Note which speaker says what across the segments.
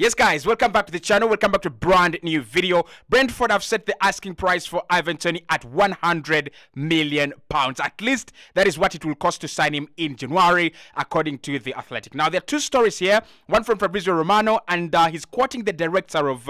Speaker 1: Yes, guys, welcome back to the channel. Welcome back to a brand new video. Brentford have set the asking price for Ivan Toney at £100 million. At least that is what it will cost to sign him in January, according to The Athletic. Now, there are two stories here. One from Fabrizio Romano, and he's quoting the director of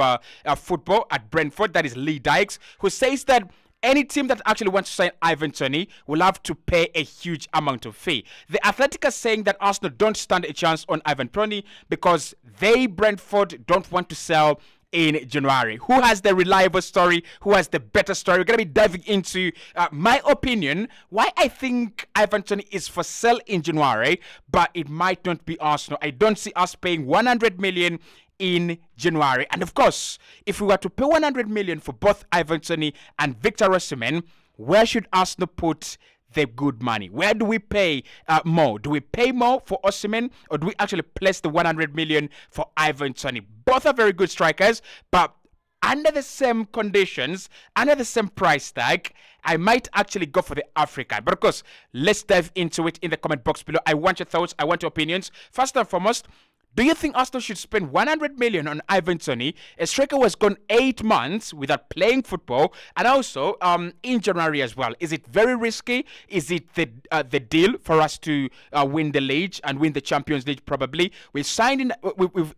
Speaker 1: football at Brentford, that is Lee Dykes, who says that any team that actually wants to sign Ivan Toney will have to pay a huge amount of fee. The Athletic is saying that Arsenal don't stand a chance on Ivan Toney because they, Brentford, don't want to sell in January. Who has the reliable story? Who has the better story? We're going to be diving into my opinion, why I think Ivan Toney is for sale in January, but it might not be Arsenal. I don't see us paying 100 million in January. And of course, if we were to pay 100 million for both Ivan Toney and Victor Osimhen, where should Arsenal put the good money? Where do we pay more? Do we pay more for Osimhen, or do we actually place the 100 million for Ivan Toney? Both are very good strikers, but under the same conditions, under the same price tag, I might actually go for the African. But of course, let's dive into it in the comment box below. I want your thoughts. I want your opinions. First and foremost, do you think Arsenal should spend 100 million on Ivan Toney? A striker was gone 8 months without playing football, and also in January as well. Is it very risky? Is it the deal for us to win the league and win the Champions League? Probably. We've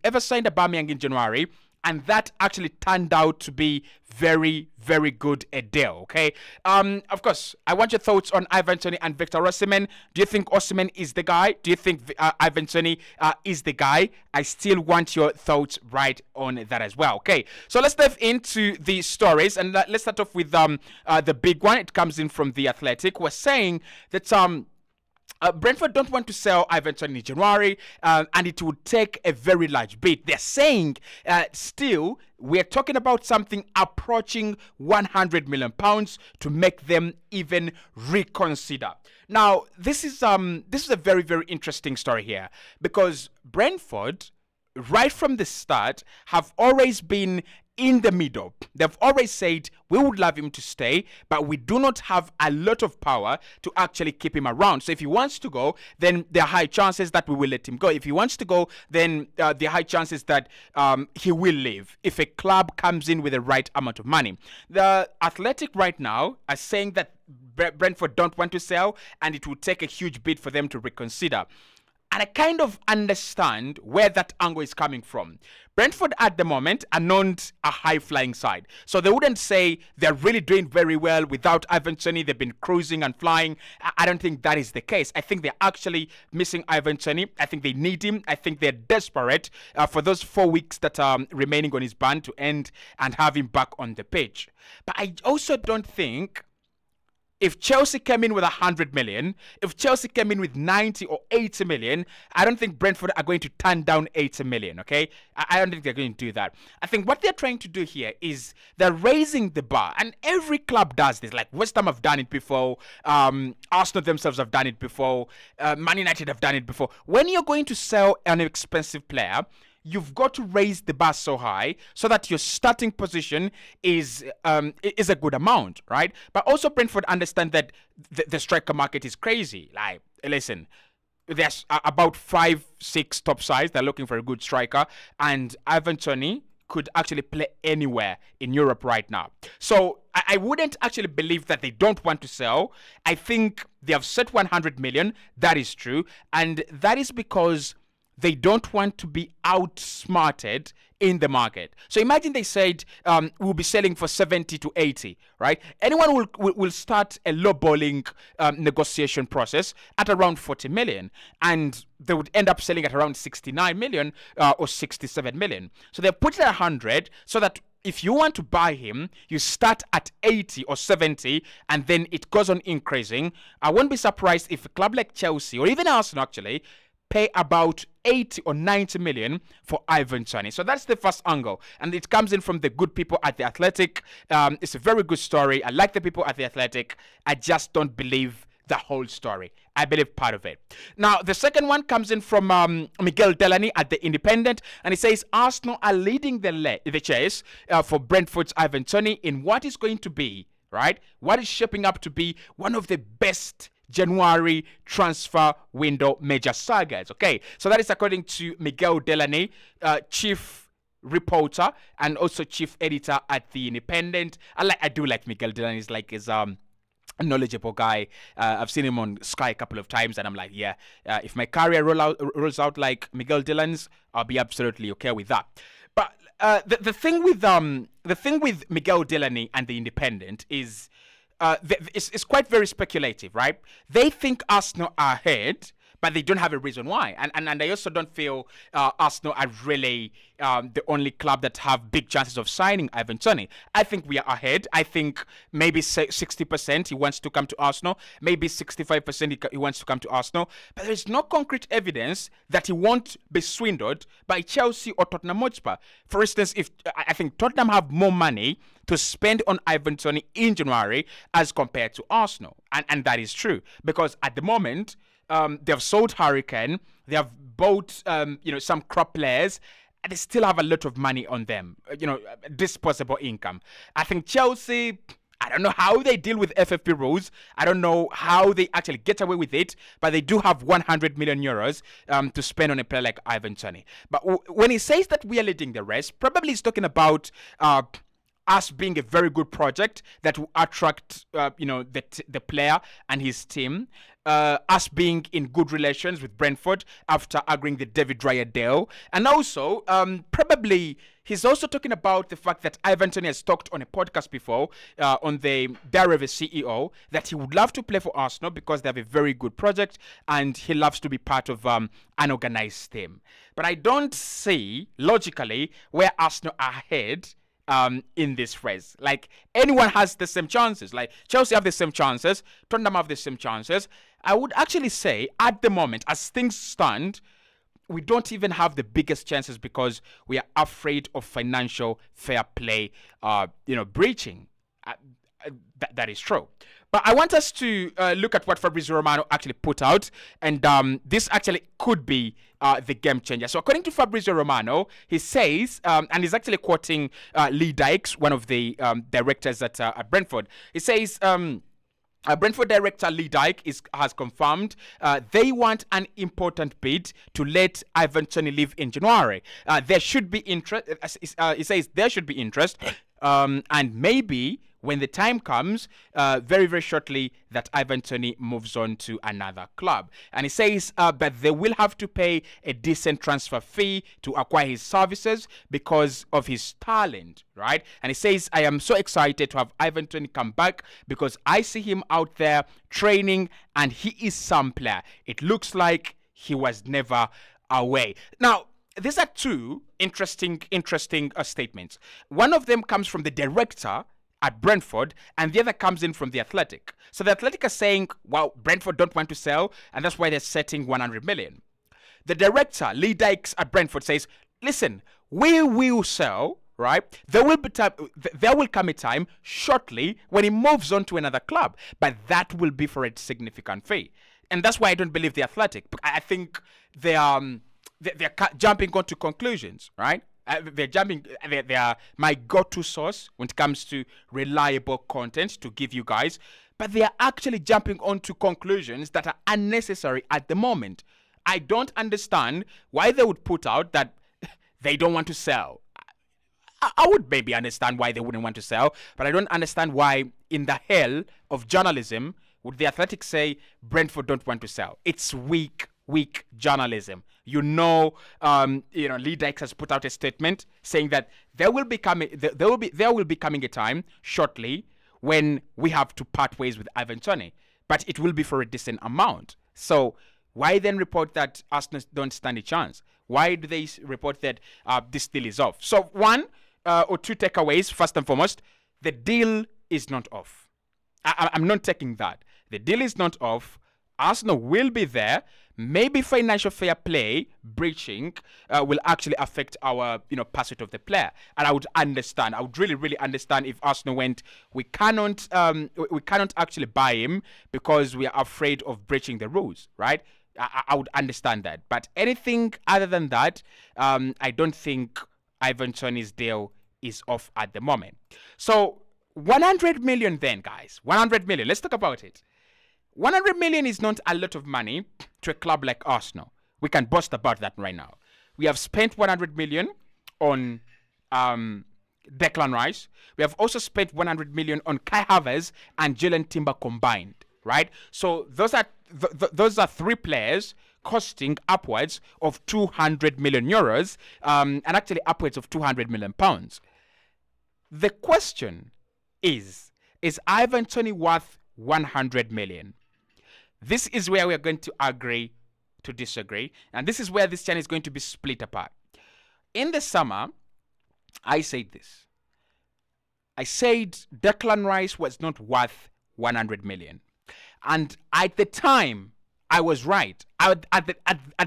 Speaker 1: ever signed Aubameyang in January, and that actually turned out to be very, very good a deal, okay? Of course, I want your thoughts on Ivan Toney and Victor Osimhen. Do you think Osimhen is the guy? Do you think Ivan Toney is the guy? I still want your thoughts right on that as well, okay? So let's dive into the stories, and let's start off with the big one. It comes in from The Athletic. We're saying that Brentford don't want to sell Ivan Toney in January, and it would take a very large bid. They're saying still we're talking about something approaching 100 million pounds to make them even reconsider. Now, this is a very, very interesting story here, because Brentford, right from the start, have always been in the middle. They've always said, we would love him to stay, but we do not have a lot of power to actually keep him around. So if he wants to go, then there are high chances that we will let him go. If he wants to go, then there are high chances that he will leave if a club comes in with the right amount of money. The Athletic right now are saying that Brentford don't want to sell, and it will take a huge bid for them to reconsider. And I kind of understand where that angle is coming from. Brentford at the moment are not a high-flying side. So they wouldn't say they're really doing very well without Ivan Toney. They've been cruising and flying. I don't think that is the case. I think they're actually missing Ivan Toney. I think they need him. I think they're desperate for those 4 weeks that are remaining on his ban to end and have him back on the pitch. But I also don't think, if Chelsea came in with 100 million, if Chelsea came in with 90 or 80 million, I don't think Brentford are going to turn down 80 million, okay? I don't think they're going to do that. I think what they're trying to do here is they're raising the bar, and every club does this. Like West Ham have done it before, Arsenal themselves have done it before, Man United have done it before. When you're going to sell an expensive player, you've got to raise the bar so high so that your starting position is a good amount, right? But also Brentford understand that the striker market is crazy. Like, listen, there's about 5-6 top sides. They're looking for a good striker, and Ivan Toney could actually play anywhere in Europe right now. So I wouldn't actually believe that they don't want to sell. I think they have set 100 million. That is true, and that is because they don't want to be outsmarted in the market. So imagine they said we'll be selling for 70 to 80, right? Anyone will start a lowballing negotiation process at around 40 million, and they would end up selling at around 69 million or 67 million. So they put it at 100 so that if you want to buy him, you start at 80 or 70, and then it goes on increasing. I won't be surprised if a club like Chelsea, or even Arsenal actually, pay about 80 or 90 million for Ivan Toney. So that's the first angle, and it comes in from the good people at The Athletic. It's a very good story. I like the people at The Athletic. I just don't believe the whole story. I believe part of it. Now, the second one comes in from Miguel Delaney at The Independent, and he says Arsenal are leading the chase for Brentford's Ivan Toney in what is going to be, right, what is shaping up to be one of the best January transfer window major sagas. Okay, so that is according to Miguel Delaney, chief reporter and also chief editor at the Independent. I do like Miguel Dylan. He's like his a knowledgeable guy. I've seen him on Sky a couple of times, and I'm like, yeah, if my career rolls out like Miguel Dylan's, I'll be absolutely okay with that. But the thing with Miguel Dylan and the Independent is it's quite very speculative, right? They think Arsenal are ahead, but they don't have a reason why. And I also don't feel Arsenal are really the only club that have big chances of signing Ivan Toney. I think we are ahead. I think maybe 60% he wants to come to Arsenal. Maybe 65% he wants to come to Arsenal. But there's no concrete evidence that he won't be swindled by Chelsea or Tottenham Hotspur. For instance, if I think Tottenham have more money to spend on Ivan Toney in January as compared to Arsenal. And that is true. Because at the moment, they have sold Hurricane, they have bought some crop players, and they still have a lot of money on them, disposable income. I think Chelsea, I don't know how they deal with FFP rules. I don't know how they actually get away with it, but they do have 100 million euros to spend on a player like Ivan Toney. But when he says that we are leading the race, probably he's talking about us being a very good project that will attract, the player and his team. Us being in good relations with Brentford after agreeing the David Raya deal. And also, probably, he's also talking about the fact that Ivan Toney has talked on a podcast before, on the Diary of a CEO, that he would love to play for Arsenal because they have a very good project and he loves to be part of an organized team. But I don't see, logically, where Arsenal are ahead in this race. Like, anyone has the same chances. Like, Chelsea have the same chances, Tottenham have the same chances. I would actually say, at the moment, as things stand, we don't even have the biggest chances because we are afraid of financial fair play, breaching. That is true. But I want us to look at what Fabrizio Romano actually put out, and this actually could be the game changer. So according to Fabrizio Romano, he says, and he's actually quoting Lee Dykes, one of the directors at Brentford. He says, Brentford director Lee Dyke has confirmed they want an important bid to let Ivan Toney leave in January. There should be interest. He says there should be interest, and maybe when the time comes, very, very shortly, that Ivan Toney moves on to another club. And he says that they will have to pay a decent transfer fee to acquire his services because of his talent, right? And he says, I am so excited to have Ivan Toney come back because I see him out there training and he is some player. It looks like he was never away. Now, these are two interesting statements. One of them comes from the director at Brentford, and the other comes in from the Athletic. So the Athletic are saying, well, Brentford don't want to sell, and that's why they're setting 100 million. The director, Lee Dykes at Brentford, says, listen, we will sell, right? There will come a time shortly when he moves on to another club, but that will be for a significant fee. And that's why I don't believe the Athletic. I think they're jumping onto conclusions, right? They are my go-to source when it comes to reliable content to give you guys, but they are actually jumping onto conclusions that are unnecessary at the moment. I don't understand why they would put out that they don't want to sell. I would maybe understand why they wouldn't want to sell, but I don't understand why in the hell of journalism would the Athletic say Brentford don't want to sell. It's weak journalism. Lee Dykes has put out a statement saying that there will be coming a time shortly when we have to part ways with Ivan Toney, but it will be for a decent amount. So why then report that Arsenal don't stand a chance? Why do they report that this deal is off? So one or two takeaways. First and foremost, the deal is not off. I'm not taking that. The deal is not off. Arsenal will be there. Maybe financial fair play breaching will actually affect our pursuit of the player, and I would understand. I would really understand if Arsenal went, we cannot actually buy him because we are afraid of breaching the rules, right? I would understand that, but anything other than that, I don't think Ivan Toney's deal is off at the moment. So 100 million then, guys. 100 million. Let's talk about it. 100 million is not a lot of money to a club like Arsenal. We can boast about that right now. We have spent 100 million on Declan Rice. We have also spent 100 million on Kai Havertz and Jalen Timber combined, right? So those are those are three players costing upwards of 200 million euros, and actually upwards of 200 million pounds. The question is Ivan Toney worth 100 million? This is where we are going to agree to disagree, and this is where this channel is going to be split apart. In the summer, I said this. I said Declan Rice was not worth 100 million. And at the time, I was right. At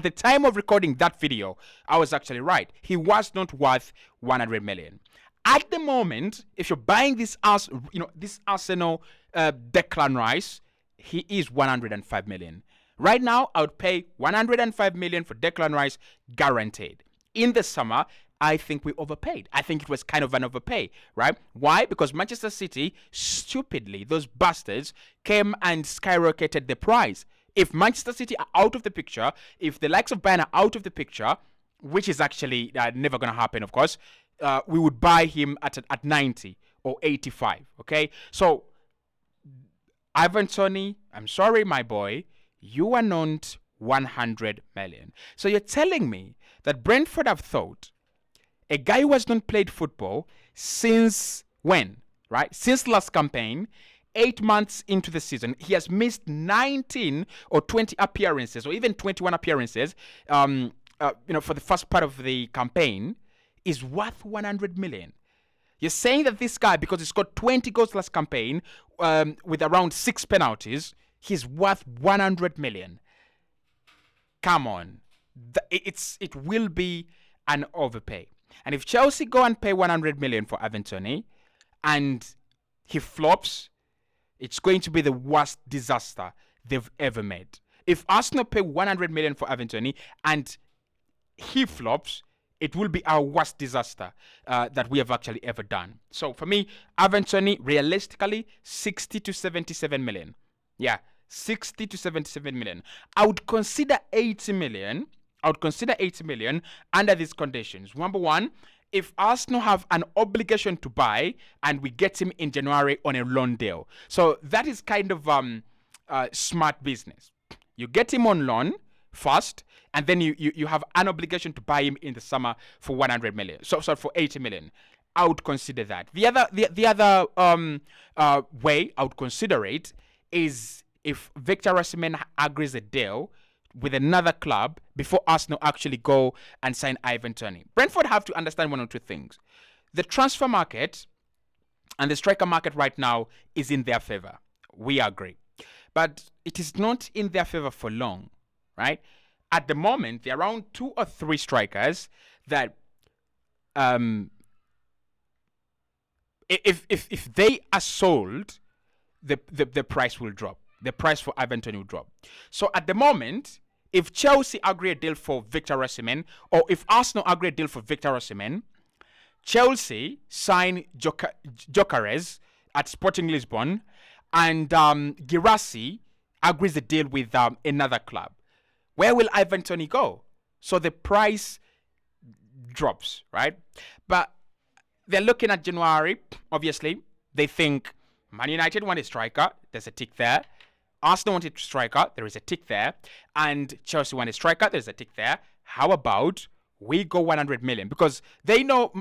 Speaker 1: the time of recording that video, I was actually right. He was not worth 100 million. At the moment, if you're buying this Arsenal Declan Rice, he is 105 million. Right now, I would pay 105 million for Declan Rice guaranteed. In the summer, I think we overpaid. I think it was kind of an overpay, right? Why? Because Manchester City, stupidly, those bastards came and skyrocketed the price. If Manchester City are out of the picture, if the likes of Bayern are out of the picture, which is actually never going to happen, of course, we would buy him at 90 or 85, okay? So, Ivan Toney, I'm sorry, my boy, you are not 100 million. So you're telling me that Brentford have thought a guy who has not played football since when, right? Since last campaign, 8 months into the season, he has missed 19 or 20 appearances, or even 21 appearances, for the first part of the campaign, is worth 100 million. You're saying that this guy, because he scored 20 goals last campaign, with around 6 penalties, he's worth 100 million. Come on. It will be an overpay. And if Chelsea go and pay 100 million for Ivan Toney and he flops, it's going to be the worst disaster they've ever made. If Arsenal pay 100 million for Ivan Toney and he flops, it will be our worst disaster that we have actually ever done. So for me, Ivan Toney, realistically, 60 to 77 million. Yeah, 60 to 77 million. I would consider 80 million. Under these conditions. Number one, if Arsenal have an obligation to buy and we get him in January on a loan deal. So that is kind of smart business. You get him on loan first, and then you have an obligation to buy him in the summer for 100 million. So for 80 million. I would consider that. The other way I would consider it is if Victor Osimhen agrees a deal with another club before Arsenal actually go and sign Ivan Toney. Brentford have to understand one or two things. The transfer market and the striker market right now is in their favor. We agree. But it is not in their favor for long, right? At the moment, there are around 2 or 3 strikers that if they are sold, the price will drop. The price for Ivan Toney will drop. So at the moment, if Chelsea agree a deal for Victor Osimhen, or if Arsenal agree a deal for Victor Osimhen, Chelsea sign Gyökeres at Sporting Lisbon, and Girassi agrees a deal with another club. Where will Ivan Toney go? So the price drops, right? But they're looking at January, obviously. They think Man United want a striker. There's a tick there. Arsenal wanted a striker. There is a tick there. And Chelsea want a striker. There's a tick there. How about we go 100 million? Because they know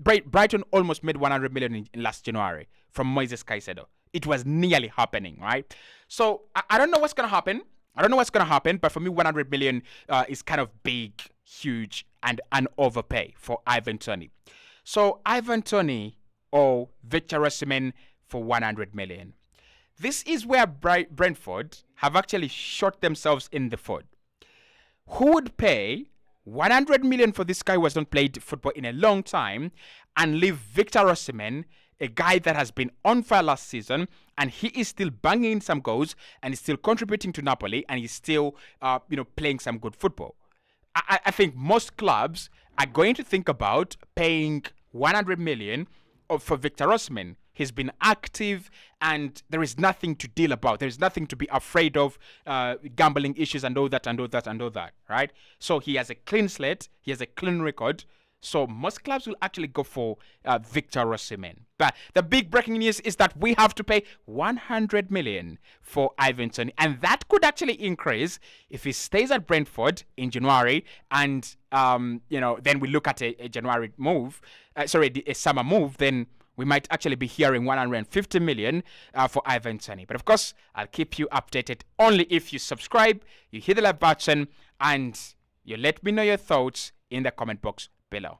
Speaker 1: Brighton almost made 100 million in last January from Moises Caicedo. It was nearly happening, right? So I don't know what's going to happen. But for me, 100 million is kind of big, huge, and an overpay for Ivan Toney. So Ivan Toney or Victor Osimhen for 100 million. This is where Brentford have actually shot themselves in the foot. Who would pay 100 million for this guy who has not played football in a long time and leave Victor Osimhen, a guy that has been on fire last season, and he is still banging in some goals and is still contributing to Napoli, and he's still playing some good football? I think most clubs are going to think about paying 100 million for Victor Osimhen. He's been active, and there is nothing to deal about. There is nothing to be afraid of, gambling issues and all that, right? So he has a clean slate. He has a clean record. So most clubs will actually go for Victor Osimhen. But the big breaking news is that we have to pay 100 million for Ivan Toney, and that could actually increase if he stays at Brentford in January, and then we look at a January move, a summer move, then we might actually be hearing 150 million for Ivan Toney. But of course, I'll keep you updated only if you subscribe, you hit the like button, and you let me know your thoughts in the comment box below.